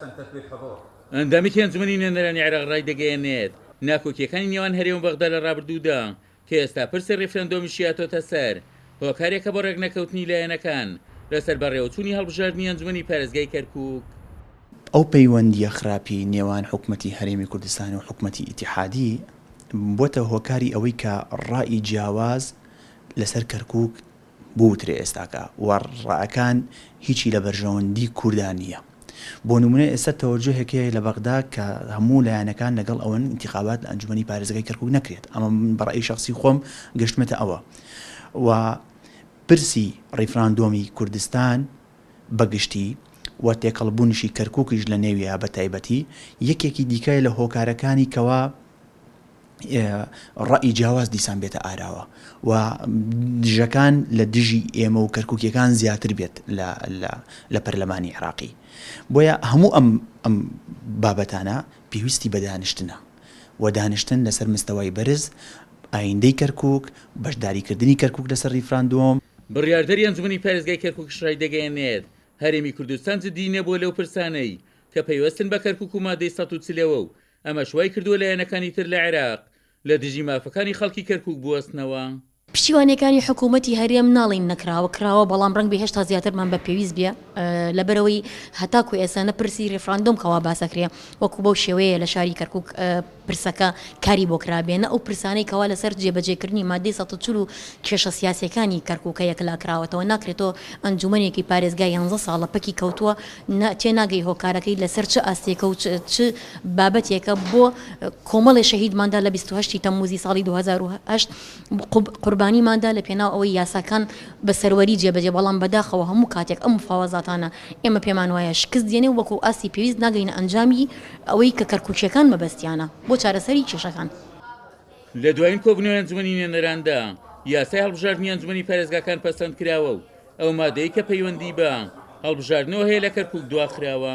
ئەندامێکی ئەنجومەنی نوێنەرانی عێراق ڕای دەگەیەنێت ناکۆکیەکانی نێوان هەرێم و بەغدا لە ڕابردوودا کە ئێستا پرسی ڕێفرەندۆمی شیاتۆتە سەر هۆکارێکە بۆ ڕێگنەکەوتنی لایەنەکان لەسەر بەڕێوەچوونی هەڵبژاردننی ئەنجومەنی پارێزگای کەرکووک. ئەو پەیوەندیە خراپی نێوان حکوومەتی هەرێمی کوردستان و حکوومەتی ئیتیحادی بۆتە هۆکاری ئەوەی کە ڕای جیاواز لەسەر کەرکووک بوترێ ئێستاکە و ڕائەکان هیچی لە بەرژەوەندی کوردان نییە. بۆ نمونە ئێستا تەوەجۆهێکەیە لە بەغدا کە هەموو لایەنەکان لەگەڵ ئەوەن انتخابات لە ئەنجومەنی پارێزگای کەرکووک نەکرێت. ئەمە بەڕای شخصی خۆم گەشتمەتە ئەوە و پرسی ڕیفراندۆمی کوردستان بەگشتی و تێکەڵبوونیشی کەرکووکیش لە نێویە بە تایبەتی یەکێکی دیکای لە هۆکارەکانی کەوا ڕای جیاواز دیسان بێتە ئاراوە و دژەکان لە دژی ئێمە و کەرکووکیەکان زیاتر بێت لە پەرلەمانی عێراقی. بۆیە هەموو ئەم بابەتانە پێویستی بە دانیشتنە و دانیشتن لەسەر مستەوای بەرز ئایندەی کەرکووک، بەشداریکردنی کەرکووک لەسەر ڕیفراندۆم. بڕیاردەری ئەنجومەنی پارێزگای کەرکووک ڕای دەگەیەنێت هەرێمی کوردستان جددی نەبووە لەو پرسانەی کە پەیوەستن بە کەرکووک و مادەی 140 و ئەمە شوای کردووە لایەنەکانی تر لە عێراق لە دژی مافەکانی خەڵکی کەرکووک بوەستنەوە. پشتیوانەکانی حکوومەتی هەرێم ناڵین نەکراوە کراوە بەڵام ڕەنگ بهێشتا زیاترمان بە پێویست بێ لەبەرەوەی هەتاکو ئێسانە پرسی ڕێفراندۆم کەوا باسەکرێ وەکو بەو شێوەیە لە شاری کەرکووک پرسەکە کاری بۆ کرابێنە ئەو پرسانەی کەوا لەسەر جێبەجێکردنی مادەی 140 و کێشە سیاسیەکانی کەرکووکە یەکلاکراوەتەوە ناکرێتەوە ئەنجومەنێکی پارێزگای 11 ساڵە پەکی کەوتووە تێناگەی هۆکارەکەی لەسەر چ ئاستێکە و چ بابەتێکە بۆ کۆمەڵی شەهیدماندا لە 28 تەمموزی ساڵی 2008 قوربانیماندا لە پێناو ئەوەی یاساکان بە سەروەری جێبەجێ بەڵام بەداخەوە هەموو کاتێک ئەم مفاوەزاتانە ئێمە پێمان وایە شکست دێنێ وەکو ئاسی پێویست ناگەینە ئەنجامی ئەوەی کە کەرکووکیەکان مەبەستیانە بۆ چارەسەری کێشەکان. لە دوایین کۆبنەوەی ئەنجومەنی نوێنەراندا یاسای هەڵبژاردننی ئەنجومەنی پارێزگاکان پەسەند کراوە و ئەو مادەی کە پەیوەندی بە هەڵبژاردنەوە هەیە لە کەرکووک دواخراوە.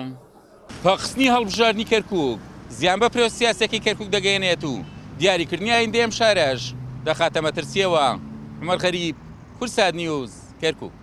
پاقستنی هەڵبژاردننی کەرکووک زیان بە پرۆسە سیاسیەکەی کەرکووک دەگەیەنێت و دیاریکردنی ئایندەی ئەم شارەش دەخاتە مەترسیەوە. عومەر غەریب، کورسات نیوز، کەرکووک.